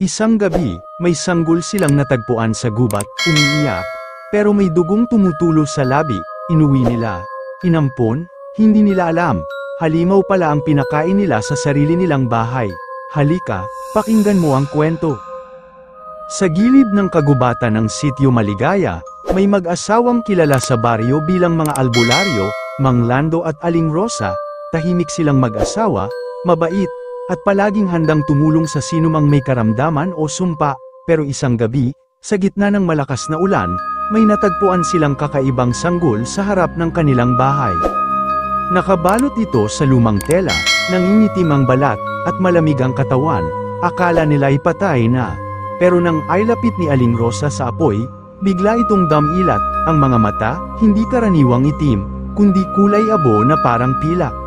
Isang gabi, may sanggol silang natagpuan sa gubat, umiiyak, pero may dugong tumutulo sa labi, inuwi nila. Inampon, hindi nila alam, halimaw pala ang pinakain nila sa sarili nilang bahay. Halika, pakinggan mo ang kwento. Sa gilid ng kagubatan ng Sitio Maligaya, may mag-asawang kilala sa baryo bilang mga albularyo, Mang Lando at Aling Rosa. Tahimik silang mag-asawa, mabait, at palaging handang tumulong sa sinumang may karamdaman o sumpa. Pero isang gabi, sa gitna ng malakas na ulan, may natagpuan silang kakaibang sanggol sa harap ng kanilang bahay. Nakabalot ito sa lumang tela, nangingitim ang balat, at malamig ang katawan. Akala nila'y patay na. Pero nang ailapit ni Aling Rosa sa apoy, bigla itong damilat. Ang mga mata, hindi karaniwang itim, kundi kulay abo na parang pilak.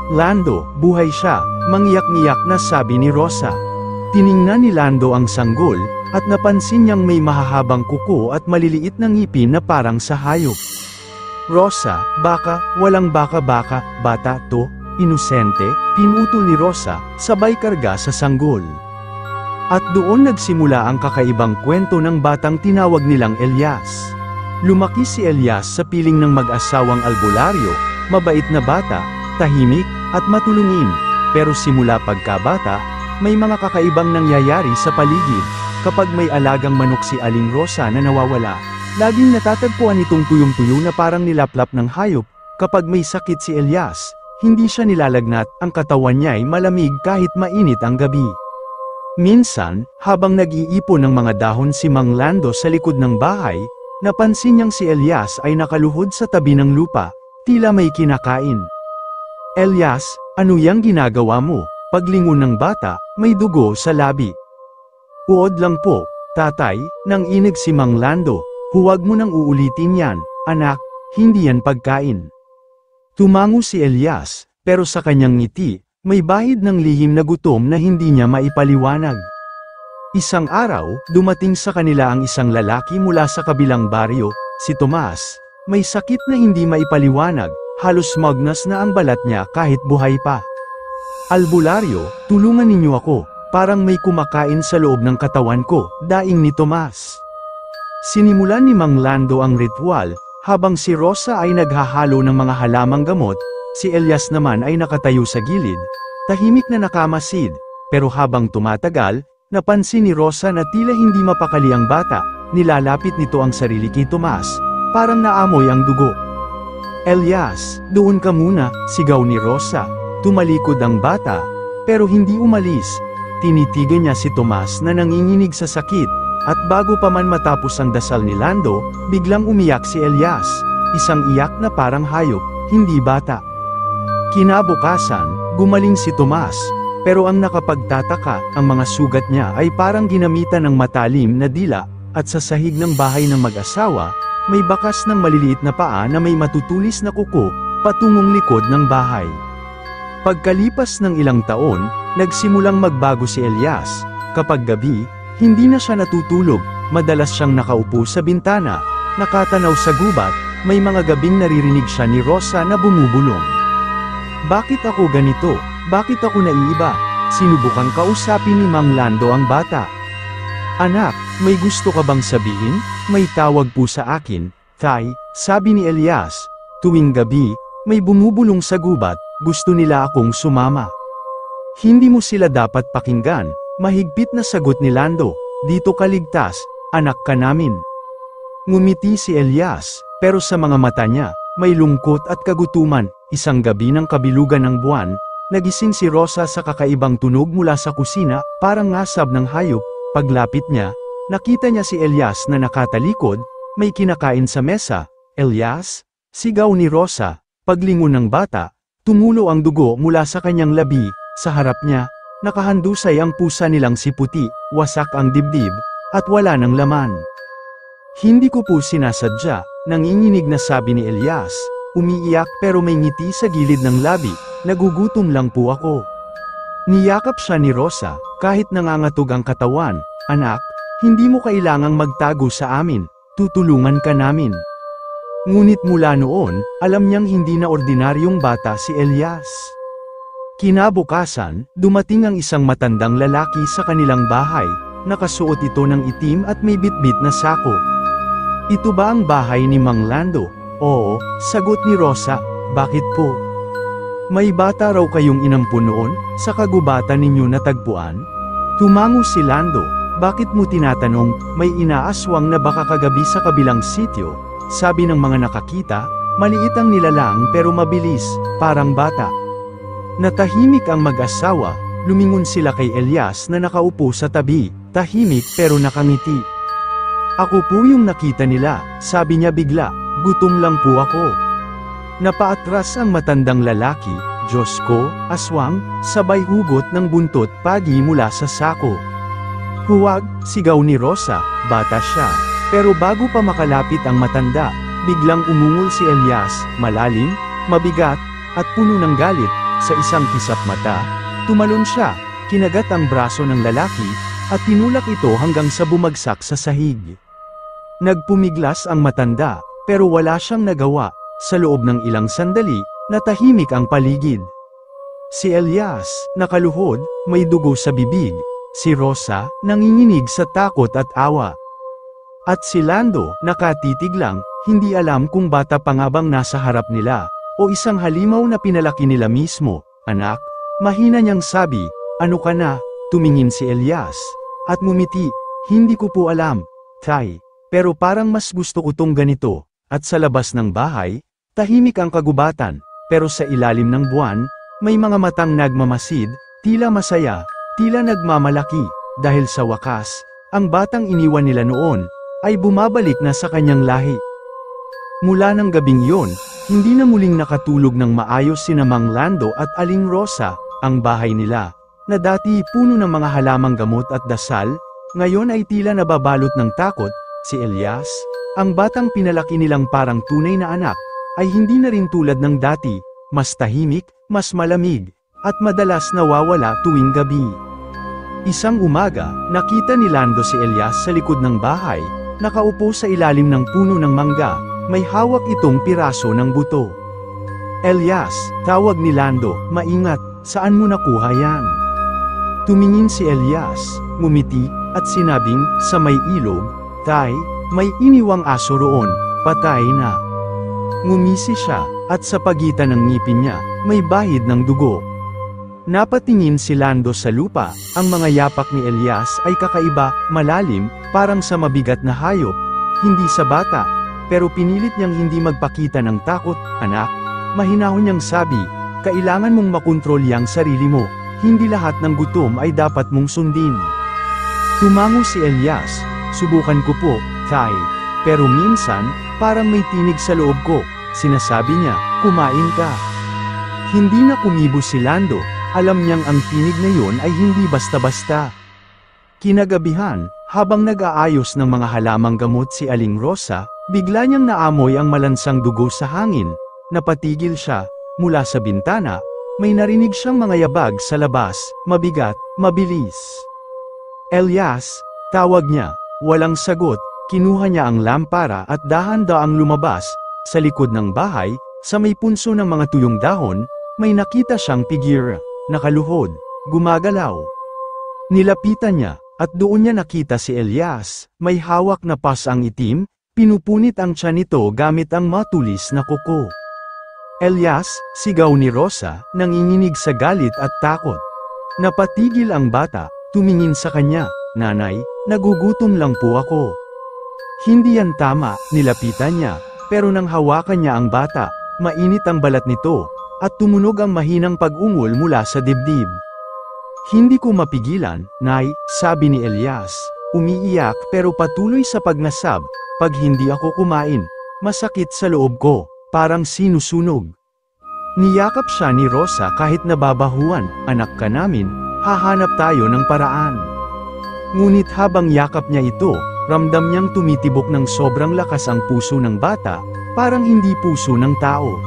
Lando, buhay siya, mangyak-ngiyak na sabi ni Rosa. Tiningnan ni Lando ang sanggol, at napansin niyang may mahahabang kuko at maliliit na ngipin na parang sa hayop. Rosa, baka, walang baka-baka, bata to, inosente, pinutol ni Rosa, sabay karga sa sanggol. At doon nagsimula ang kakaibang kwento ng batang tinawag nilang Elias. Lumaki si Elias sa piling ng mag-asawang albularyo, mabait na bata, tahimik, at matulungin. Pero simula pagkabata, may mga kakaibang nangyayari sa paligid. Kapag may alagang manok si Aling Rosa na nawawala, laging natatagpuan itong tuyong-tuyo na parang nilaplap ng hayop. Kapag may sakit si Elias, hindi siya nilalagnat, ang katawan niya ay malamig kahit mainit ang gabi. Minsan, habang nag-iipon ng mga dahon si Mang Lando sa likod ng bahay, napansin niyang si Elias ay nakaluhod sa tabi ng lupa, tila may kinakain. Elias, ano yang ginagawa mo? Paglingon ng bata, may dugo sa labi. Uod lang po, tatay, nang inig si Mang Lando. Huwag mo nang uulitin yan, anak, hindi yan pagkain. Tumango si Elias, pero sa kanyang ngiti, may bahid ng lihim na gutom na hindi niya maipaliwanag. Isang araw, dumating sa kanila ang isang lalaki mula sa kabilang baryo, si Tomas. May sakit na hindi maipaliwanag, halos magnas na ang balat niya kahit buhay pa. Albularyo, tulungan ninyo ako, parang may kumakain sa loob ng katawan ko, daing ni Tomas. Sinimulan ni Mang Lando ang ritual, habang si Rosa ay naghahalo ng mga halamang gamot, si Elias naman ay nakatayo sa gilid, tahimik na nakamasid, pero habang tumatagal, napansin ni Rosa na tila hindi mapakali ang bata, nilalapit nito ang sarili kay Tomas, parang naamoy ang dugo. Elias, doon ka muna, sigaw ni Rosa. Tumalikod ang bata, pero hindi umalis. Tinitigan niya si Tomas na nanginginig sa sakit, at bago pa man matapos ang dasal ni Lando, biglang umiyak si Elias, isang iyak na parang hayop, hindi bata. Kinabukasan, gumaling si Tomas, pero ang nakapagtataka, ang mga sugat niya ay parang ginamitan ng matalim na dila, at sa sahig ng bahay ng mag-asawa, may bakas ng maliliit na paa na may matutulis na kuko, patungong likod ng bahay. Pagkalipas ng ilang taon, nagsimulang magbago si Elias. Kapag gabi, hindi na siya natutulog, madalas siyang nakaupo sa bintana, nakatanaw sa gubat, may mga gabing naririnig siya ni Rosa na bumubulong. Bakit ako ganito? Bakit ako naiiba? Sinubukang kausapin ni Mang Lando ang bata. Anak, may gusto ka bang sabihin? May tawag po sa akin, Tay, sabi ni Elias. Tuwing gabi, may bumubulong sa gubat, gusto nila akong sumama. Hindi mo sila dapat pakinggan, mahigpit na sagot ni Lando. Dito ka ligtas, anak ka namin. Ngumiti si Elias, pero sa mga mata niya, may lungkot at kagutuman. Isang gabi ng kabilugan ng buwan, nagising si Rosa sa kakaibang tunog mula sa kusina, parang ngasab ng hayop. Paglapit niya, nakita niya si Elias na nakatalikod, may kinakain sa mesa. Elias? Sigaw ni Rosa. Paglingon ng bata, tumulo ang dugo mula sa kanyang labi. Sa harap niya, nakahandusay ang pusa nilang si Puti, wasak ang dibdib, at wala ng laman. Hindi ko po sinasadya, nanginginig na sabi ni Elias, umiiyak pero may ngiti sa gilid ng labi, nagugutom lang po ako. Niyakap siya ni Rosa, kahit nangangatog ang katawan. Anak, hindi mo kailangang magtago sa amin, tutulungan ka namin. Ngunit mula noon, alam niyang hindi na ordinaryong bata si Elias. Kinabukasan, dumating ang isang matandang lalaki sa kanilang bahay, nakasuot ito ng itim at may bitbit na sako. Ito ba ang bahay ni Mang Lando? Oo, sagot ni Rosa. Bakit po? May bata raw kayong inampun noon, sa kagubatan ninyo natagpuan? Tumango si Lando. Bakit mo tinatanong, may inaaswang na baka kagabi sa kabilang sityo? Sabi ng mga nakakita, maliit ang nilalang pero mabilis, parang bata. Natahimik ang mag-asawa, lumingon sila kay Elias na nakaupo sa tabi, tahimik pero nakangiti. Ako po yung nakita nila, sabi niya bigla, gutom lang po ako. Napaatras ang matandang lalaki, Diyos ko, aswang, sabay hugot ng buntot pagi mula sa sako. Huwag, sigaw ni Rosa, bata siya. Pero bago pa makalapit ang matanda, biglang umungol si Elias, malalim, mabigat, at puno ng galit, sa isang kisap mata. Tumalon siya, kinagat ang braso ng lalaki, at tinulak ito hanggang sa bumagsak sa sahig. Nagpumiglas ang matanda, pero wala siyang nagawa. Sa loob ng ilang sandali, natahimik ang paligid. Si Elias, nakaluhod, may dugo sa bibig. Si Rosa, nanginginig sa takot at awa. At si Lando, nakatitig lang, hindi alam kung bata pa nga bang nasa harap nila, o isang halimaw na pinalaki nila mismo. Anak, mahina niyang sabi, ano ka na? Tumingin si Elias. At ngumiti, hindi ko po alam, Tay. Pero parang mas gusto ko tong ganito. At sa labas ng bahay, tahimik ang kagubatan, pero sa ilalim ng buwan, may mga matang nagmamasid, tila masaya, tila nagmamalaki, dahil sa wakas, ang batang iniwan nila noon, ay bumabalik na sa kanyang lahi. Mula ng gabing yon, hindi na muling nakatulog ng maayos sina Mang Lando at Aling Rosa, ang bahay nila, na dati puno ng mga halamang gamot at dasal, ngayon ay tila nababalot ng takot. Si Elias, ang batang pinalaki nilang parang tunay na anak, ay hindi na rin tulad ng dati, mas tahimik, mas malamig, at madalas nawawala tuwing gabi. Isang umaga, nakita ni Lando si Elias sa likod ng bahay, nakaupo sa ilalim ng puno ng mangga, may hawak itong piraso ng buto. Elias, tawag ni Lando, maingat, saan mo nakuha yan? Tumingin si Elias, ngumiti, at sinabing, sa may ilog, Tay, may iniwang aso roon, patay na. Ngumisi siya, at sa pagitan ng ngipin niya, may bahid ng dugo. Napatingin si Lando sa lupa, ang mga yapak ni Elias ay kakaiba, malalim, parang sa mabigat na hayop, hindi sa bata, pero pinilit niyang hindi magpakita ng takot. Anak, mahinahon niyang sabi, kailangan mong makontrol yang sarili mo, hindi lahat ng gutom ay dapat mong sundin. Tumango si Elias, subukan ko po, Tay. Pero minsan, parang may tinig sa loob ko, sinasabi niya, kumain ka. Hindi na kumibo si Lando, alam niyang ang tinig na yon ay hindi basta-basta. Kinagabihan, habang nag-aayos ng mga halamang gamot si Aling Rosa, bigla niyang naamoy ang malansang dugo sa hangin. Napatigil siya, mula sa bintana, may narinig siyang mga yabag sa labas, mabigat, mabilis. Elias, tawag niya, walang sagot, kinuha niya ang lampara at dahan-daang lumabas. Sa likod ng bahay, sa may punso ng mga tuyong dahon, may nakita siyang figure, nakaluhod, gumagalaw. Nilapitan niya, at doon niya nakita si Elias, may hawak na pasang itim, pinupunit ang tiyan nito gamit ang matulis na kuko. Elias, sigaw ni Rosa, nanginginig sa galit at takot. Napatigil ang bata, tumingin sa kanya, Nanay, nagugutom lang po ako. Hindi yan tama, nilapitan niya, pero nang hawakan niya ang bata, mainit ang balat nito, at tumunog ang mahinang pag-ungol mula sa dibdib. Hindi ko mapigilan, Nay, sabi ni Elias, umiiyak pero patuloy sa pagnasab, pag hindi ako kumain, masakit sa loob ko, parang sinusunog. Niyakap siya ni Rosa kahit nababahuan, anak ka namin, hahanap tayo ng paraan. Ngunit habang yakap niya ito, ramdam niyang tumitibok ng sobrang lakas ang puso ng bata, parang hindi puso ng tao.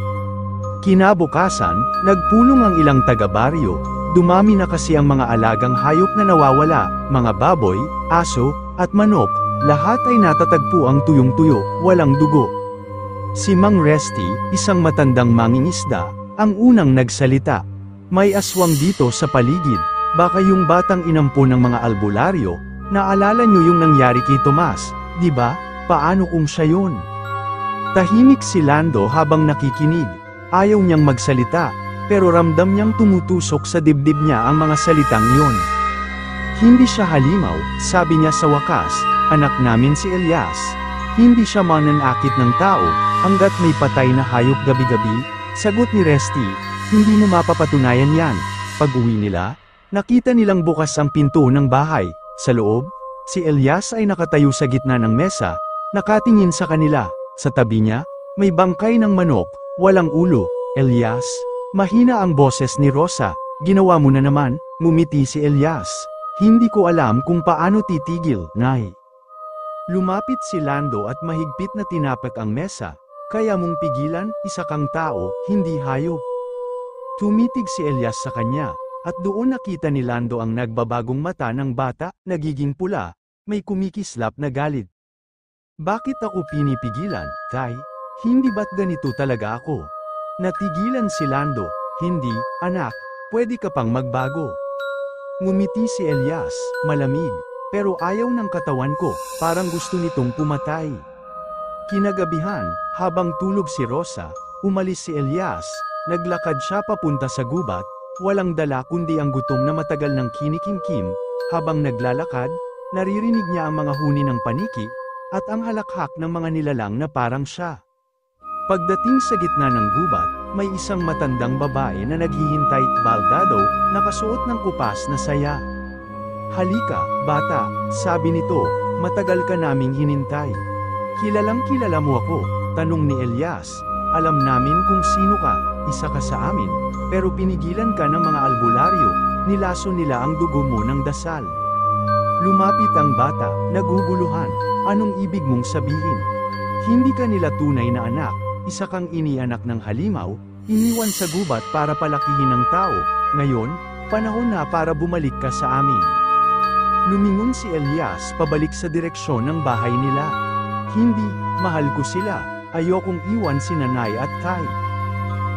Kinabukasan, nagpulong ang ilang taga-baryo, dumami na kasi ang mga alagang hayop na nawawala, mga baboy, aso, at manok, lahat ay natatagpo ang tuyong-tuyo, walang dugo. Si Mang Resty, isang matandang mangingisda, ang unang nagsalita. May aswang dito sa paligid, baka yung batang inampon ng mga albularyo. Naalala nyo yung nangyari kay Tomas, di ba? Paano kung siya yun? Tahimik si Lando habang nakikinig. Ayaw niyang magsalita, pero ramdam niyang tumutusok sa dibdib niya ang mga salitang iyon. Hindi siya halimaw, sabi niya sa wakas, anak namin si Elias. Hindi siya mananakit ng tao, hanggat may patay na hayop gabi-gabi, sagot ni Resty, hindi mo mapapatunayan yan. Pag-uwi nila, nakita nilang bukas ang pinto ng bahay. Sa loob, si Elias ay nakatayo sa gitna ng mesa, nakatingin sa kanila. Sa tabi niya, may bangkay ng manok, walang ulo. Elias, mahina ang boses ni Rosa. Ginawa mo na naman, ngumiti si Elias. Hindi ko alam kung paano titigil, Nay. Lumapit si Lando at mahigpit na tinapak ang mesa. Kaya mong pigilan, isa kang tao, hindi hayop. Tumitig si Elias sa kanya. At doon nakita ni Lando ang nagbabagong mata ng bata, nagiging pula, may kumikislap na galit. Bakit ako pinipigilan, Tay? Hindi ba't ganito talaga ako? Natigilan si Lando, hindi, anak, pwede ka pang magbago. Ngumiti si Elias, malamig, pero ayaw ng katawan ko, parang gusto nitong pumatay. Kinagabihan, habang tulog si Rosa, umalis si Elias, naglakad siya papunta sa gubat. Walang dala kundi ang gutom na matagal ng kinikimkim. Habang naglalakad, naririnig niya ang mga huni ng paniki, at ang halakhak ng mga nilalang na parang siya. Pagdating sa gitna ng gubat, may isang matandang babae na naghihintay, baldado, nakasuot ng kupas na saya. Halika, bata, sabi nito, matagal ka naming hinintay. Kilalang kilala mo ako, tanong ni Elias. Alam namin kung sino ka, isa ka sa amin, pero pinigilan ka ng mga albularyo, nilaso nila ang dugo mo ng dasal. Lumapit ang bata, naguguluhan, anong ibig mong sabihin? Hindi ka nila tunay na anak, isa kang inianak ng halimaw, iniwan sa gubat para palakihin ng tao, ngayon, panahon na para bumalik ka sa amin. Lumingon si Elias pabalik sa direksyon ng bahay nila. Hindi, mahal ko sila, ayokong iwan si nanay at tay.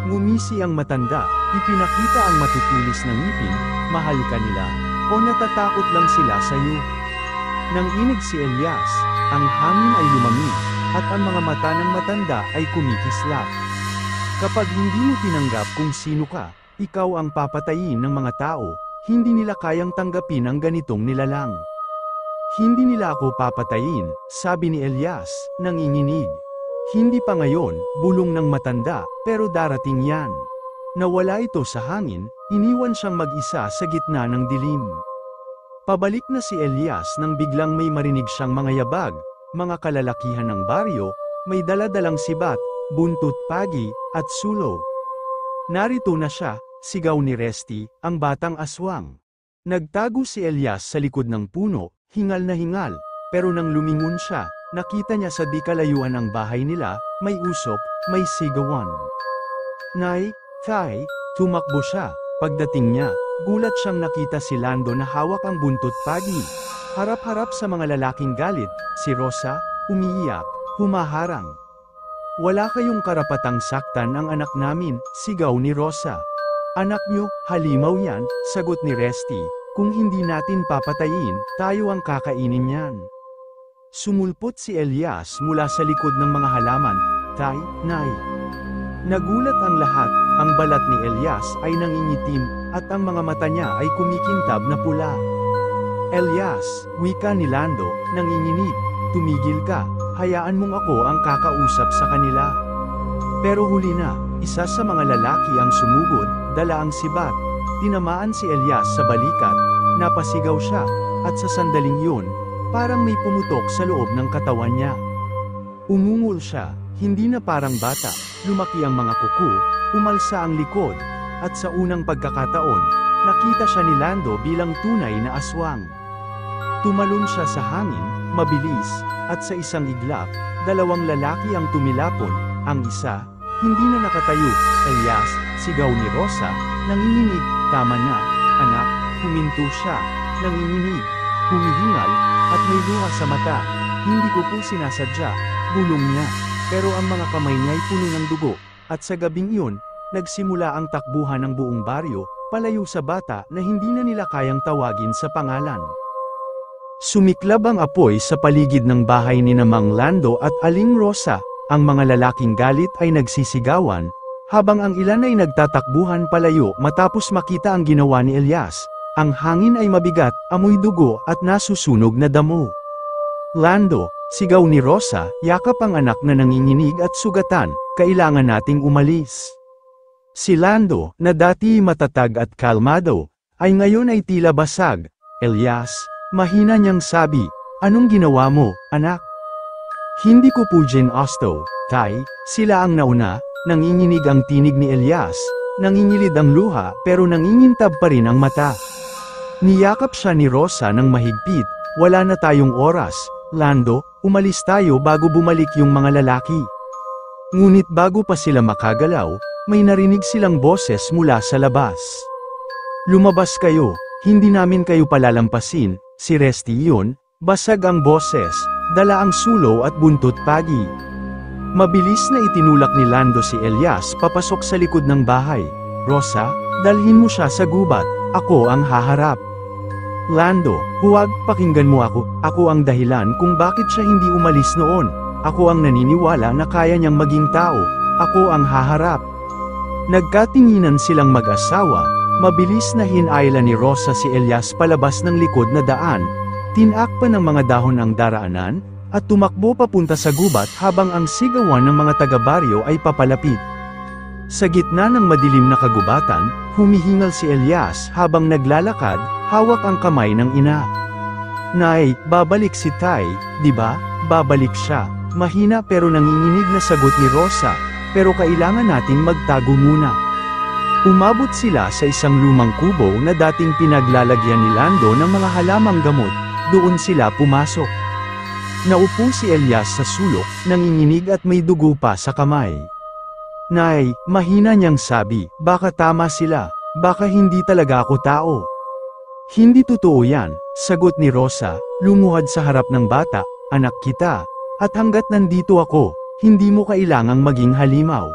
Ngumisi ang matanda, ipinakita ang matutulis na ngipin, mahal ka nila, o natatakot lang sila sa iyo. Nang inig si Elias, ang hangin ay lumamig, at ang mga mata ng matanda ay kumikislap. Kapag hindi mo tinanggap kung sino ka, ikaw ang papatayin ng mga tao, hindi nila kayang tanggapin ang ganitong nilalang. Hindi nila ako papatayin, sabi ni Elias, nanginginig. Hindi pa ngayon, bulong ng matanda, pero darating yan. Nawala ito sa hangin, iniwan siyang mag-isa sa gitna ng dilim. Pabalik na si Elias nang biglang may marinig siyang mga yabag, mga kalalakihan ng baryo, may daladalang sibat, buntot pagi, at sulo. Narito na siya, sigaw ni Resty, ang batang aswang. Nagtago si Elias sa likod ng puno, hingal na hingal, pero nang lumingon siya, nakita niya sa di kalayuan ang bahay nila, may usok, may sigawan. Nay, tay, tumakbo siya. Pagdating niya, gulat siyang nakita si Lando na hawak ang buntot pagi. Harap-harap sa mga lalaking galit, si Rosa, umiiyak, humaharang. Wala kayong karapatang saktan ang anak namin, sigaw ni Rosa. Anak nyo, halimaw yan, sagot ni Resty. Kung hindi natin papatayin, tayo ang kakainin yan. Sumulpot si Elias mula sa likod ng mga halaman. Tay, nay. Nagulat ang lahat, ang balat ni Elias ay nangingitim, at ang mga mata niya ay kumikintab na pula. Elias, wika ni Lando, nanginginig, tumigil ka, hayaan mong ako ang kakausap sa kanila. Pero huli na, isa sa mga lalaki ang sumugod, dala ang sibat, tinamaan si Elias sa balikat, napasigaw siya, at sa sandaling yun, parang may pumutok sa loob ng katawan niya. Umungol siya, hindi na parang bata, lumaki ang mga kuko, umalsa ang likod, at sa unang pagkakataon, nakita siya ni Lando bilang tunay na aswang. Tumalon siya sa hangin, mabilis, at sa isang iglap, dalawang lalaki ang tumilapon, ang isa, hindi na nakatayo. Elias, sigaw ni Rosa, nanginginig, tama na, anak, huminto siya, nanginginig, humihingal, at may luha sa mata. Hindi ko po sinasadya, bulong niya, pero ang mga kamay niya ay puno ng dugo, at sa gabing iyon, nagsimula ang takbuhan ng buong baryo, palayo sa bata na hindi na nila kayang tawagin sa pangalan. Sumiklab ang apoy sa paligid ng bahay ni Mang Lando at Aling Rosa, ang mga lalaking galit ay nagsisigawan, habang ang ilan ay nagtatakbuhan palayo matapos makita ang ginawa ni Elias. Ang hangin ay mabigat, amoy dugo at nasusunog na damo. Lando, sigaw ni Rosa, yakap ang anak na nanginginig at sugatan, kailangan nating umalis. Si Lando, na dati matatag at kalmado, ay ngayon ay tila basag. Elias, mahina niyang sabi, anong ginawa mo, anak? Hindi ko po ginasto, tay, sila ang nauna. Nanginginig ang tinig ni Elias, nangingilid ang luha pero nangingintab pa rin ang mata. Niyakap siya ni Rosa ng mahigpit, wala na tayong oras, Lando, umalis tayo bago bumalik yung mga lalaki. Ngunit bago pa sila makagalaw, may narinig silang boses mula sa labas. Lumabas kayo, hindi namin kayo palalampasin, si Resty yun, basag ang boses, dala ang sulo at buntot pagi. Mabilis na itinulak ni Lando si Elias papasok sa likod ng bahay. Rosa, dalhin mo siya sa gubat, ako ang haharap. Lando, huwag, pakinggan mo ako ang dahilan kung bakit siya hindi umalis noon. Ako ang naniniwala na kaya niyang maging tao, ako ang haharap. Nagkatinginan silang mag-asawa, mabilis na hinayla ni Rosa si Elias palabas ng likod na daan, tinakpan ng mga dahon ang daraanan, at tumakbo papunta sa gubat habang ang sigawan ng mga taga-baryo ay papalapit. Sa gitna ng madilim na kagubatan, humihingal si Elias habang naglalakad, hawak ang kamay ng ina. Nay, babalik si Tay, di ba? Babalik siya. Mahina pero nanginginig na sagot ni Rosa, pero kailangan nating magtago muna. Umabot sila sa isang lumang kubo na dating pinaglalagyan ni Lando ng mga halamang gamot, doon sila pumasok. Naupo si Elias sa sulok, nanginginig at may dugo pa sa kamay. Nay, mahina niyang sabi, baka tama sila, baka hindi talaga ako tao. Hindi totoo yan, sagot ni Rosa, lumuhad sa harap ng bata, anak kita, at hanggat nandito ako, hindi mo kailangang maging halimaw.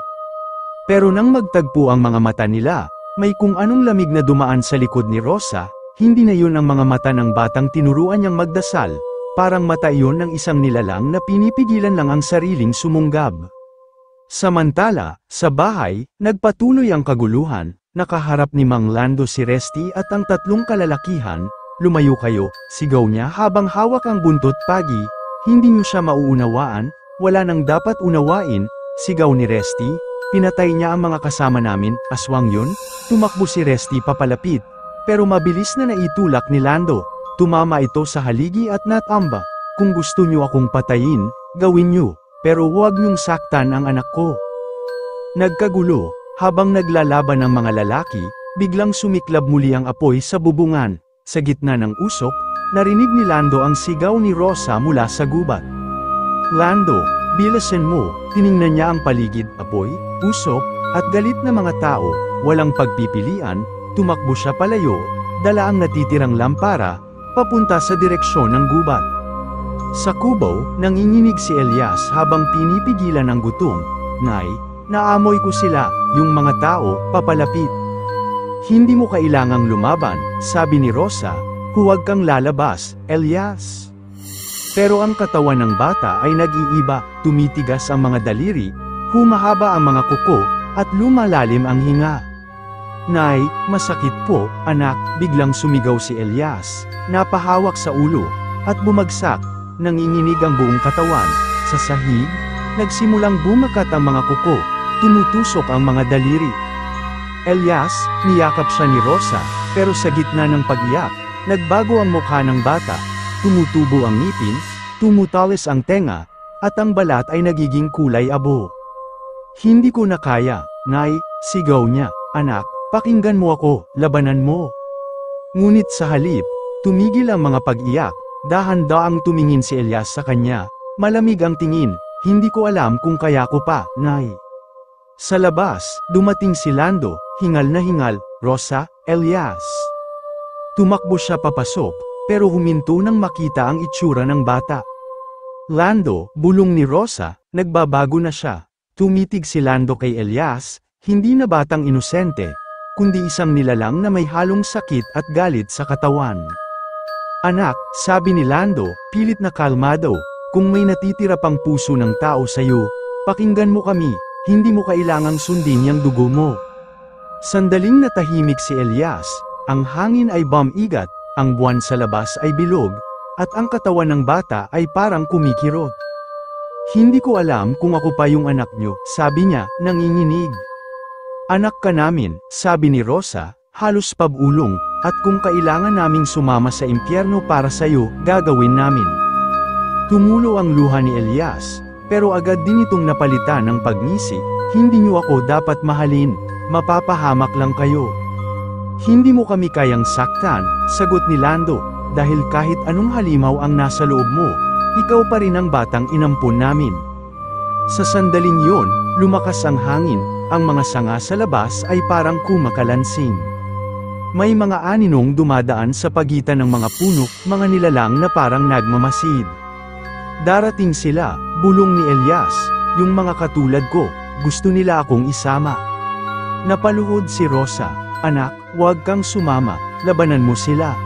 Pero nang magtagpo ang mga mata nila, may kung anong lamig na dumaan sa likod ni Rosa, hindi na yun ang mga mata ng batang tinuruan niyang magdasal. Parang mata iyon ng isang nilalang na pinipigilan lang ang sariling sumunggab. Samantala, sa bahay, nagpatuloy ang kaguluhan, nakaharap ni Mang Lando si Resty at ang tatlong kalalakihan, lumayo kayo, sigaw niya habang hawak ang buntot pagi, hindi niyo siya mauunawaan, wala nang dapat unawain, sigaw ni Resty, pinatay niya ang mga kasama namin, aswang yun, tumakbo si Resty papalapit, pero mabilis na naitulak ni Lando. Tumama ito sa haligi at natamba, kung gusto niyo akong patayin, gawin niyo, pero huwag niyong saktan ang anak ko. Nagkagulo, habang naglalaban ang mga lalaki, biglang sumiklab muli ang apoy sa bubungan, sa gitna ng usok, narinig ni Lando ang sigaw ni Rosa mula sa gubat. Lando, bilisan mo, tiningnan niya ang paligid, apoy, usok, at galit na mga tao, walang pagpipilian, tumakbo siya palayo, dala ang natitirang lampara, papunta sa direksyon ng gubat. Sa kubo, nanginginig si Elias habang pinipigilan ang gutom. Nay, naamoy ko sila, yung mga tao, papalapit. Hindi mo kailangang lumaban, sabi ni Rosa, huwag kang lalabas, Elias. Pero ang katawan ng bata ay nag-iiba, tumitigas ang mga daliri, humahaba ang mga kuko, at lumalalim ang hinga. Nay, masakit po, anak, biglang sumigaw si Elias, napahawak sa ulo, at bumagsak, nanginginig ang buong katawan, sa sahig, nagsimulang bumakat ang mga kuko, tumutusok ang mga daliri. Elias, niyakap siya ni Rosa, pero sa gitna ng pag-iyak, nagbago ang mukha ng bata, tumutubo ang ngipin, tumutalis ang tenga, at ang balat ay nagiging kulay abo. Hindi ko na kaya, Nay, sigaw niya, anak, pakinggan mo ako, labanan mo. Ngunit sa halip, tumigil ang mga pag-iyak, dahan-daang tumingin si Elias sa kanya, malamig ang tingin, hindi ko alam kung kaya ko pa, Nay. Sa labas, dumating si Lando, hingal na hingal, Rosa, Elias. Tumakbo siya papasok, pero huminto nang makita ang itsura ng bata. Lando, bulong ni Rosa, nagbabago na siya. Tumitig si Lando kay Elias, hindi na batang inosente, kundi isang nilalang na may halong sakit at galit sa katawan. Anak, sabi ni Lando, pilit na kalmado, kung may natitira pang puso ng tao sa'yo, pakinggan mo kami, hindi mo kailangang sundin yung dugo mo. Sandaling natahimik si Elias, ang hangin ay bumigat, ang buwan sa labas ay bilog, at ang katawan ng bata ay parang kumikirot. Hindi ko alam kung ako pa yung anak nyo, sabi niya, nanginginig. Anak ka namin, sabi ni Rosa, halos pabulong, at kung kailangan naming sumama sa impyerno para sa'yo, gagawin namin. Tumulo ang luha ni Elias, pero agad din itong napalitan ng pagngisi, hindi niyo ako dapat mahalin, mapapahamak lang kayo. Hindi mo kami kayang saktan, sagot ni Lando, dahil kahit anong halimaw ang nasa loob mo, ikaw pa rin ang batang inampun namin. Sa sandaling yon, lumakas ang hangin, ang mga sanga sa labas ay parang kumakalansing. May mga aninong dumadaan sa pagitan ng mga puno, mga nilalang na parang nagmamasid. Darating sila, bulong ni Elias, yung mga katulad ko, gusto nila akong isama. Napaluhod si Rosa, anak, huwag kang sumama, labanan mo sila.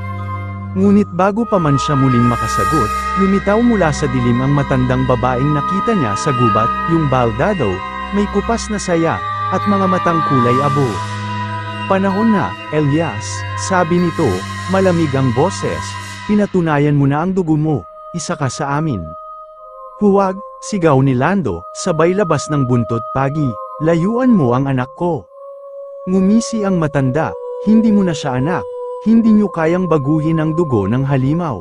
Ngunit bago pa man siya muling makasagot, lumitaw mula sa dilim ang matandang babaeng nakita niya sa gubat, yung baldado, may kupas na saya, at mga matang kulay abo. Panahon na, Elias, sabi nito, malamig ang boses, pinatunayan mo na ang dugo mo, isa ka sa amin. Huwag, sigaw ni Lando, sabay labas ng buntot pagi, layuan mo ang anak ko. Ngumisi ang matanda, hindi mo na siya anak, hindi niyo kayang baguhin ang dugo ng halimaw.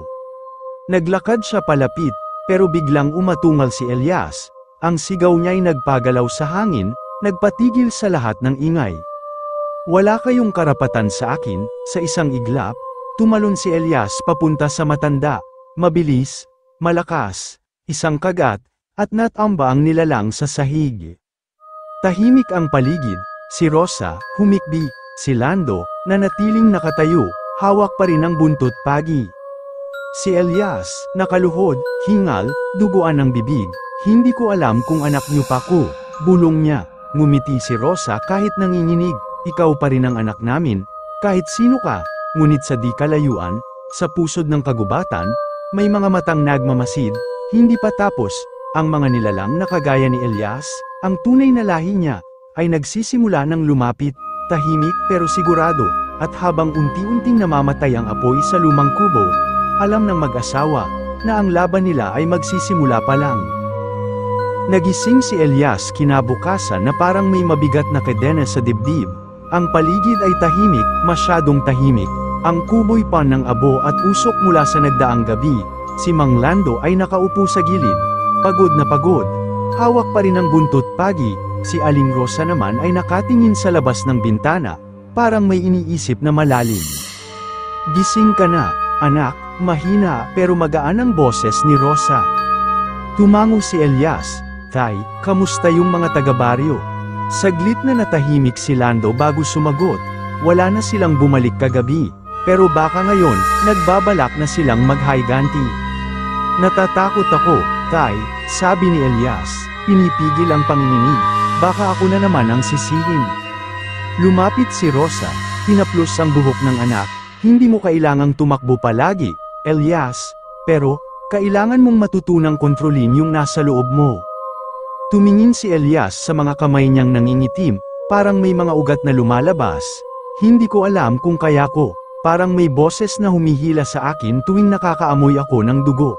Naglakad siya palapit, pero biglang umatungal si Elias, ang sigaw niya'y nagpagalaw sa hangin, nagpatigil sa lahat ng ingay. Wala kayong karapatan sa akin, sa isang iglap, tumalon si Elias papunta sa matanda, mabilis, malakas, isang kagat, at natamba ang nilalang sa sahig. Tahimik ang paligid, si Rosa, humikbi, si Lando, nanatiling nakatayo, hawak pa rin ang buntot pagi. Si Elias, nakaluhod, hingal, duguan ang bibig, hindi ko alam kung anak niyo pa ko, bulong niya. Ngumiti si Rosa kahit nanginginig, ikaw pa rin ang anak namin, kahit sino ka, ngunit sa di kalayuan, sa pusod ng kagubatan, may mga matang nagmamasid, hindi pa tapos, ang mga nilalang na kagaya ni Elias, ang tunay na lahi niya, ay nagsisimula ng lumapit, tahimik pero sigurado, at habang unti-unting namamatay ang apoy sa lumang kubo, alam ng mag-asawa, na ang laban nila ay magsisimula pa lang. Nagising si Elias kinabukasan na parang may mabigat na kadena sa dibdib, ang paligid ay tahimik, masyadong tahimik, ang kubo'y pan ng abo at usok mula sa nagdaang gabi, si Mang Lando ay nakaupo sa gilid, pagod na pagod, hawak pa rin ang buntot pagi, si Aling Rosa naman ay nakatingin sa labas ng bintana, parang may iniisip na malalim. Gising ka na, anak, mahina pero magaan ang boses ni Rosa. Tumango si Elias, Tay, kamusta yung mga taga-baryo? Saglit na natahimik si Lando bago sumagot, wala na silang bumalik kagabi, pero baka ngayon, nagbabalak na silang maghiganti. Natatakot ako, Tay, sabi ni Elias, pinipigil ang panginginig, baka ako na naman ang sisihin. Lumapit si Rosa, hinaplos ang buhok ng anak, hindi mo kailangang tumakbo palagi, Elias, pero, kailangan mong matutunang kontrolin yung nasa loob mo. Tumingin si Elias sa mga kamay niyang nangingitim, parang may mga ugat na lumalabas. Hindi ko alam kung kaya ko, parang may boses na humihila sa akin tuwing nakakaamoy ako ng dugo.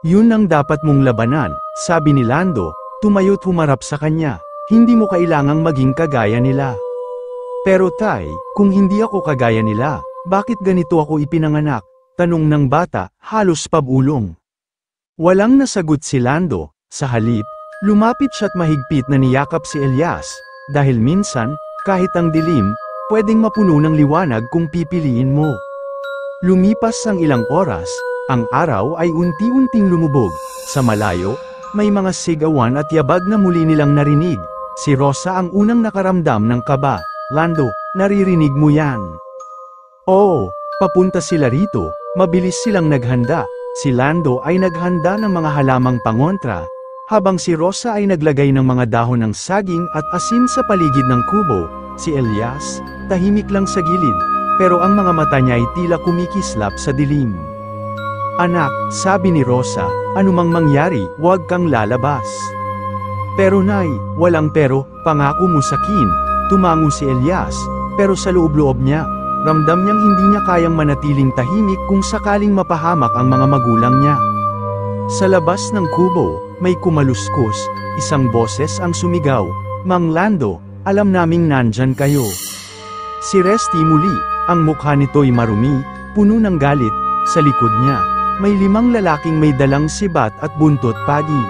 Yun ang dapat mong labanan, sabi ni Lando, tumayo't humarap sa kanya, hindi mo kailangang maging kagaya nila. Pero Tay, kung hindi ako kagaya nila, bakit ganito ako ipinanganak? Tanong ng bata, halos pabulong. Walang nasagot si Lando, sa halip, lumapit siya't mahigpit na niyakap si Elias, dahil minsan, kahit ang dilim, pwedeng mapuno ng liwanag kung pipiliin mo. Lumipas ang ilang oras, ang araw ay unti-unting lumubog, sa malayo, may mga sigawan at yabag na muli nilang narinig, si Rosa ang unang nakaramdam ng kaba, Lando, naririnig mo yan? Oo, papunta sila rito, mabilis silang naghanda, si Lando ay naghanda ng mga halamang pangontra, habang si Rosa ay naglagay ng mga dahon ng saging at asin sa paligid ng kubo, si Elias, tahimik lang sa gilid, pero ang mga mata niya ay tila kumikislap sa dilim. Anak, sabi ni Rosa, anumang mangyari, huwag kang lalabas. Pero Nay, walang pero, pangako mo sa akin, tumango si Elias, pero sa loob-loob niya, ramdam niyang hindi niya kayang manatiling tahimik kung sakaling mapahamak ang mga magulang niya. Sa labas ng kubo, may kumaluskos, isang boses ang sumigaw, Mang Lando, alam naming nandyan kayo. Si Resty muli, ang mukha nito'y marumi, puno ng galit, sa likod niya, may 5 lalaking may dalang sibat at buntot pagi.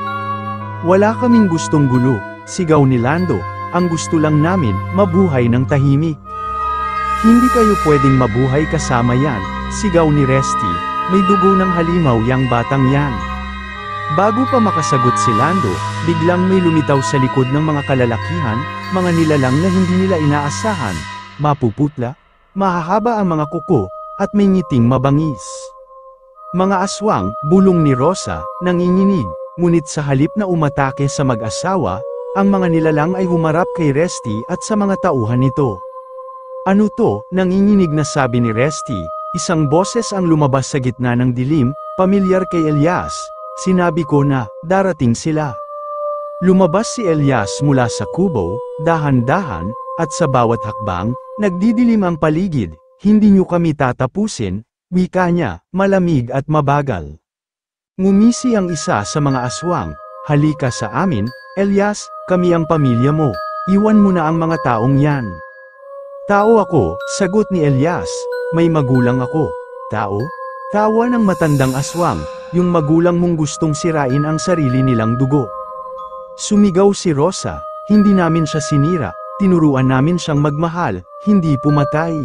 Wala kaming gustong gulo, sigaw ni Lando, ang gusto lang namin, mabuhay ng tahimik. Hindi kayo pwedeng mabuhay kasama yan, sigaw ni Resty, may dugo ng halimaw yang batang yan. Bago pa makasagot si Lando, biglang may lumitaw sa likod ng mga kalalakihan, mga nilalang na hindi nila inaasahan, mapuputla, mahahaba ang mga kuko, at may ngiting mabangis. Mga aswang, bulong ni Rosa, nanginginig, ngunit sa halip na umatake sa mag-asawa, ang mga nilalang ay humarap kay Resty at sa mga tauhan nito. Ano to, nanginginig na sabi ni Resty, isang boses ang lumabas sa gitna ng dilim, pamilyar kay Elias, sinabi ko na, darating sila. Lumabas si Elias mula sa kubo, dahan-dahan, at sa bawat hakbang, nagdidilim ang paligid, hindi niyo kami tatapusin, wika niya, malamig at mabagal. Ngumisi ang isa sa mga aswang, halika sa amin, Elias, kami ang pamilya mo, iwan mo na ang mga taong yan. Tao ako, sagot ni Elias, may magulang ako. Tao? Tawa ng matandang aswang, yung magulang mong gustong sirain ang sarili nilang dugo. Sumigaw si Rosa, hindi namin siya sinira, tinuruan namin siyang magmahal, hindi pumatay.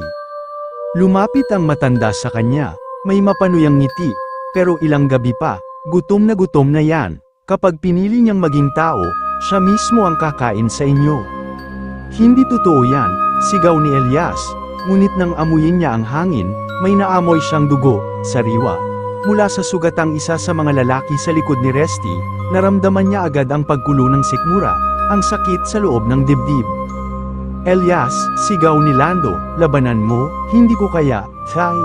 Lumapit ang matanda sa kanya, may mapanuyang ngiti, pero ilang gabi pa, gutom na yan, kapag pinili niyang maging tao, siya mismo ang kakain sa inyo. Hindi totoo yan, sigaw ni Elias, ngunit nang amuyin niya ang hangin, may naamoy siyang dugo, sariwa. Mula sa sugatang isa sa mga lalaki sa likod ni Resty, naramdaman niya agad ang paggulo ng sikmura, ang sakit sa loob ng dibdib. Elias, sigaw ni Lando, labanan mo, hindi ko kaya, Thay.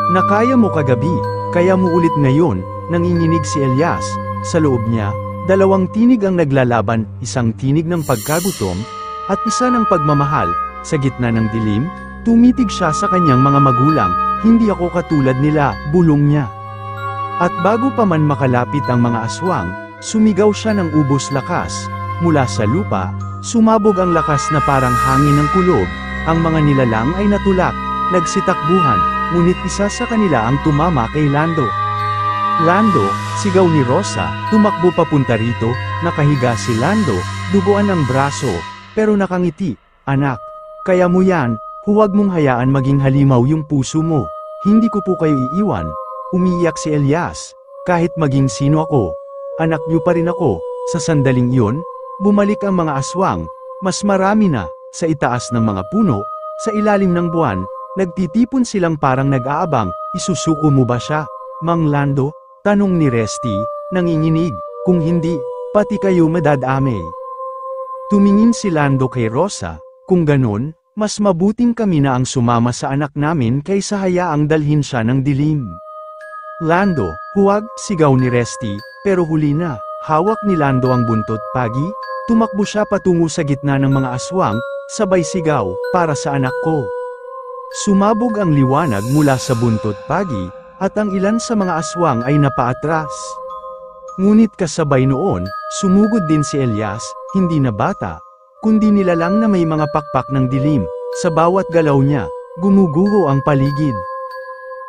Nakaya mo kagabi, kaya mo ulit ngayon, nanginginig si Elias, sa loob niya, 2 tinig ang naglalaban, isang tinig ng pagkagutom, at isa ng pagmamahal, sa gitna ng dilim, tumitig siya sa kanyang mga magulang, hindi ako katulad nila, bulong niya. At bago pa man makalapit ang mga aswang, sumigaw siya ng ubos lakas, mula sa lupa, sumabog ang lakas na parang hangin ng kulog, ang mga nilalang ay natulak, nagsitakbuhan, ngunit isa sa kanila ang tumama kay Lando. Lando, sigaw ni Rosa, tumakbo papunta rito, nakahiga si Lando, duguan ang braso, pero nakangiti, anak, kaya mo yan, huwag mong hayaan maging halimaw yung puso mo, hindi ko po kayo iiwan, umiiyak si Elias, kahit maging sino ako, anak niyo pa rin ako, sa sandaling iyon, bumalik ang mga aswang, mas marami na, sa itaas ng mga puno, sa ilalim ng buwan, nagtitipon silang parang nag-aabang, isusuko mo ba siya, Mang Lando? Tanong ni Resty, nanginginig, kung hindi, pati kayo madadamay. Tumingin si Lando kay Rosa, kung ganon, mas mabuting kami na ang sumama sa anak namin kaysa hayaang dalhin siya ng dilim. Lando, huwag, sigaw ni Resty, pero huli na, hawak ni Lando ang buntot pagi, tumakbo siya patungo sa gitna ng mga aswang, sabay sigaw, para sa anak ko. Sumabog ang liwanag mula sa buntot pagi, at ang ilan sa mga aswang ay napaatras. Ngunit kasabay noon, sumugod din si Elias, hindi na bata, kundi nilalang na may mga pakpak ng dilim, sa bawat galaw niya, gumuguho ang paligid.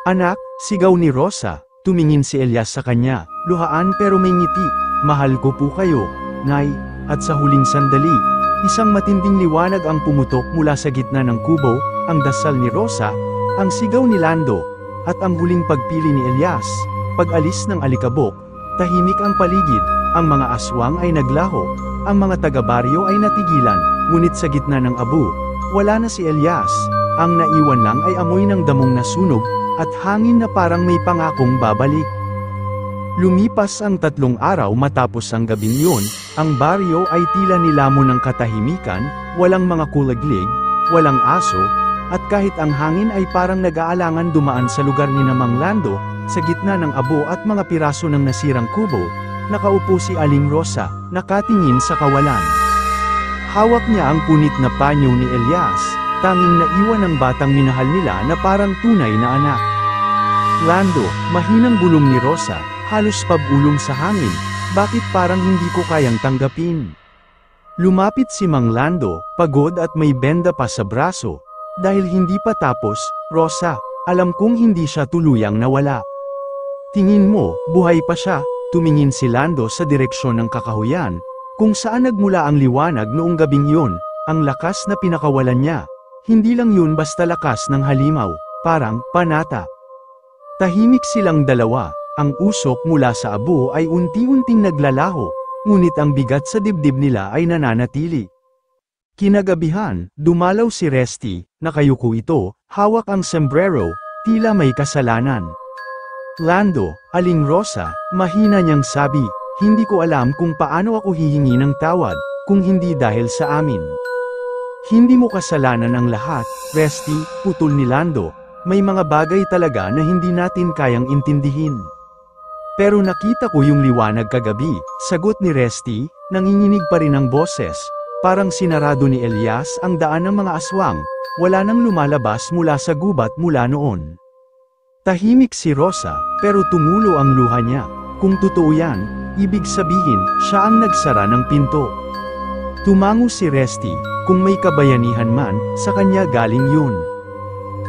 Anak, sigaw ni Rosa, tumingin si Elias sa kanya, luhaan pero may ngiti, mahal ko po kayo, Nay, at sa huling sandali, isang matinding liwanag ang pumutok mula sa gitna ng kubo, ang dasal ni Rosa, ang sigaw ni Lando, at ang huling pagpili ni Elias. Pag-alis ng alikabok, tahimik ang paligid, ang mga aswang ay naglaho, ang mga taga-baryo ay natigilan, ngunit sa gitna ng abo, wala na si Elias, ang naiwan lang ay amoy ng damong nasunog, at hangin na parang may pangakong babalik. Lumipas ang 3 araw matapos ang gabing yun, ang baryo ay tila nilamon ng katahimikan, walang mga kulaglig, walang aso, at kahit ang hangin ay parang nag-aalangan dumaan sa lugar ni Mang Lando, sa gitna ng abo at mga piraso ng nasirang kubo, nakaupo si Aling Rosa, nakatingin sa kawalan. Hawak niya ang punit na panyo ni Elias, tanging naiwan ng batang minahal nila na parang tunay na anak. Lando, mahinang bulong ni Rosa, halos pabulong sa hangin, bakit parang hindi ko kayang tanggapin? Lumapit si Mang Lando, pagod at may benda pa sa braso. Dahil hindi pa tapos, Rosa, alam kong hindi siya tuluyang nawala. Tingin mo, buhay pa siya, tumingin si Lando sa direksyon ng kakahuyan, kung saan nagmula ang liwanag noong gabing yun, ang lakas na pinakawalan niya. Hindi lang yun basta lakas ng halimaw, parang panata. Tahimik silang dalawa, ang usok mula sa abo ay unti-unting naglalaho, ngunit ang bigat sa dibdib nila ay nananatili. Kinagabihan, dumalaw si Resty, nakayuko ito, hawak ang sombrero, tila may kasalanan. Lando, Aling Rosa, mahina niyang sabi, hindi ko alam kung paano ako hihingi ng tawad, kung hindi dahil sa amin. Hindi mo kasalanan ang lahat, Resty, putol ni Lando. May mga bagay talaga na hindi natin kayang intindihin. Pero nakita ko yung liwanag kagabi, sagot ni Resty, nanginginig pa rin ang boses, parang sinarado ni Elias ang daan ng mga aswang, wala nang lumalabas mula sa gubat mula noon. Tahimik si Rosa, pero tumulo ang luha niya. Kung totoo yan, ibig sabihin, siya ang nagsara ng pinto. Tumango si Resty, kung may kabayanihan man, sa kanya galing yun.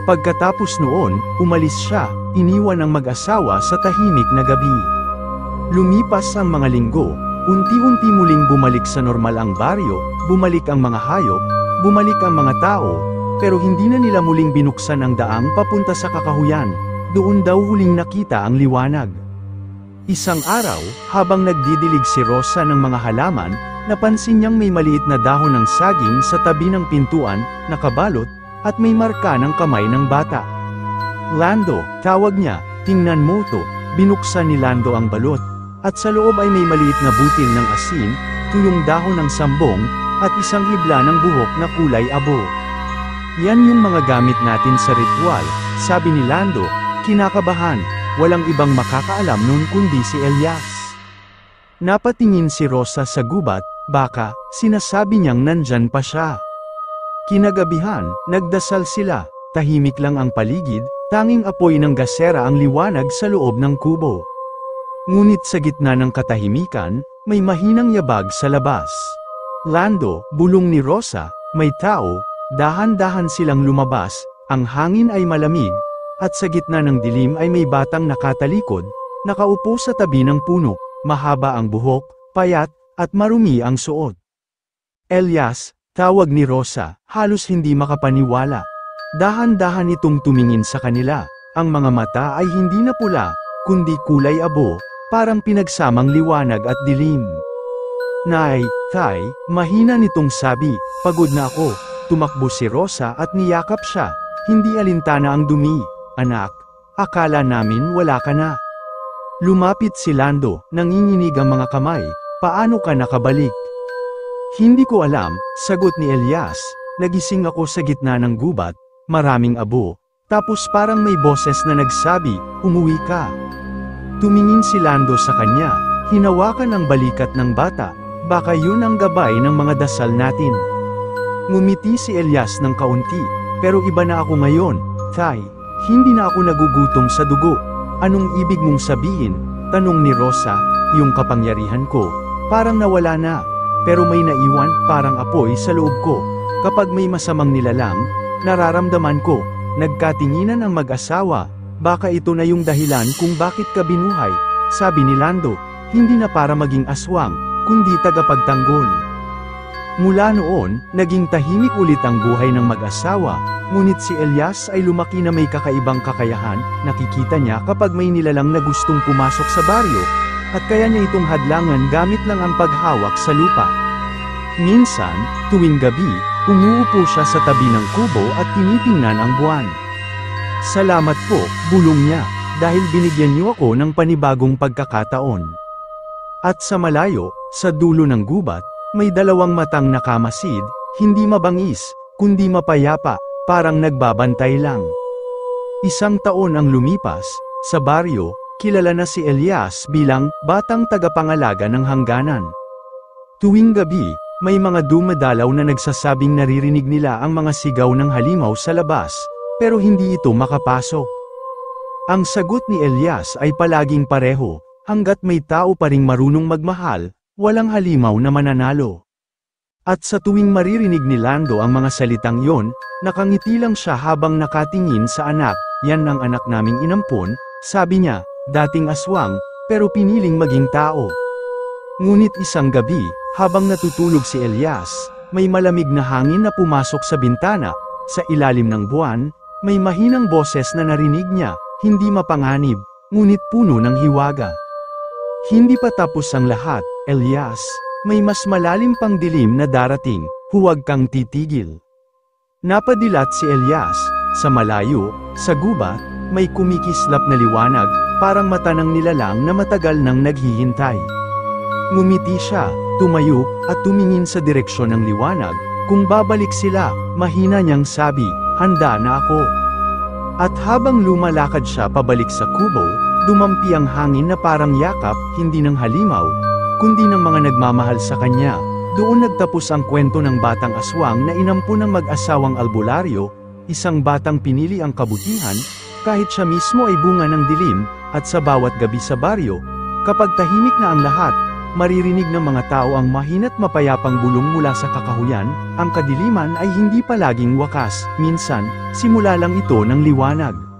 Pagkatapos noon, umalis siya, iniwan ang mag-asawa sa tahimik na gabi. Lumipas ang mga linggo, unti-unti muling bumalik sa normal ang baryo, bumalik ang mga hayop, bumalik ang mga tao, pero hindi na nila muling binuksan ang daang papunta sa kakahuyan, doon daw huling nakita ang liwanag. Isang araw, habang nagdidilig si Rosa ng mga halaman, napansin niyang may maliit na dahon ng saging sa tabi ng pintuan, nakabalot, at may marka ng kamay ng bata. Lando, tawag niya, tingnan mo to, binuksan ni Lando ang balot, at sa loob ay may maliit na butil ng asin, tuyong dahon ng sambong, at isang hibla ng buhok na kulay abo. Yan yung mga gamit natin sa ritual, sabi ni Lando, kinakabahan, walang ibang makakaalam nun kundi si Elias. Napatingin si Rosa sa gubat, baka, sinasabi niyang nandyan pa siya. Kinagabihan, nagdasal sila, tahimik lang ang paligid, tanging apoy ng gasera ang liwanag sa loob ng kubo. Ngunit sa gitna ng katahimikan, may mahinang yabag sa labas. Lando, bulong ni Rosa, may tao, dahan-dahan silang lumabas, ang hangin ay malamig, at sa gitna ng dilim ay may batang nakatalikod, nakaupo sa tabi ng puno, mahaba ang buhok, payat, at marumi ang suot. Elias, tawag ni Rosa, halos hindi makapaniwala. Dahan-dahan itong tumingin sa kanila, ang mga mata ay hindi na pula, kundi kulay abo, parang pinagsamang liwanag at dilim. Nay, Tay, mahina nitong sabi, pagod na ako. Tumakbo si Rosa at niyakap siya, hindi alintana ang dumi. Anak, akala namin wala ka na. Lumapit si Lando, nanginginig ang mga kamay, paano ka nakabalik? Hindi ko alam, sagot ni Elias, nagising ako sa gitna ng gubat, maraming abo, tapos parang may boses na nagsabi, umuwi ka. Tumingin si Lando sa kanya, hinawakan ang balikat ng bata, baka yun ang gabay ng mga dasal natin. Ngumiti si Elias ng kaunti, pero iba na ako ngayon, Tay, hindi na ako nagugutom sa dugo. Anong ibig mong sabihin? Tanong ni Rosa, yung kapangyarihan ko, parang nawala na. Pero may naiwan, parang apoy sa loob ko. Kapag may masamang nilalang, nararamdaman ko, nagkatinginan ang mag-asawa, baka ito na yung dahilan kung bakit ka binuhay, sabi ni Lando, hindi na para maging aswang, kundi tagapagtanggol. Mula noon, naging tahimik ulit ang buhay ng mag-asawa, ngunit si Elias ay lumaki na may kakaibang kakayahan, nakikita niya kapag may nilalang na gustong pumasok sa baryo, at kaya niya itong hadlangan gamit lang ang paghawak sa lupa. Minsan, tuwing gabi, umuupo siya sa tabi ng kubo at tinitingnan ang buwan. Salamat po, bulong niya, dahil binigyan niyo ako ng panibagong pagkakataon. At sa malayo, sa dulo ng gubat, may dalawang matang nakamasid, hindi mabangis, kundi mapayapa, parang nagbabantay lang. Isang taon ang lumipas, sa baryo, kilala na si Elias bilang batang tagapangalaga ng hangganan. Tuwing gabi, may mga dumadalaw na nagsasabing naririnig nila ang mga sigaw ng halimaw sa labas, pero hindi ito makapasok. Ang sagot ni Elias ay palaging pareho, hanggat may tao pa ring marunong magmahal, walang halimaw na mananalo. At sa tuwing maririnig ni Lando ang mga salitang yon, nakangiti lang siya habang nakatingin sa anak. Yan ang anak naming inampon, sabi niya, dating aswang, pero piniling maging tao. Ngunit isang gabi, habang natutulog si Elias, may malamig na hangin na pumasok sa bintana. Sa ilalim ng buwan, may mahinang boses na narinig niya, hindi mapanganib, ngunit puno ng hiwaga. Hindi pa tapos ang lahat, Elias, may mas malalim pang dilim na darating, huwag kang titigil. Napadilat si Elias, sa malayo, sa gubat, may kumikislap na liwanag, parang mata ng nilalang na matagal nang naghihintay. Ngumiti siya, tumayo, at tumingin sa direksyon ng liwanag. Kung babalik sila, mahina niyang sabi, handa na ako. At habang lumalakad siya pabalik sa kubo, dumampi ang hangin na parang yakap, hindi ng halimaw, kundi ng mga nagmamahal sa kanya. Doon nagtapos ang kwento ng batang aswang na inampun ng mag-asawang albularyo, isang batang pinili ang kabutihan, kahit siya mismo ay bunga ng dilim, at sa bawat gabi sa baryo, kapag tahimik na ang lahat, maririnig ng mga tao ang mahina't mapayapang bulong mula sa kakahuyan. Ang kadiliman ay hindi palaging wakas, minsan, simula lang ito ng liwanag.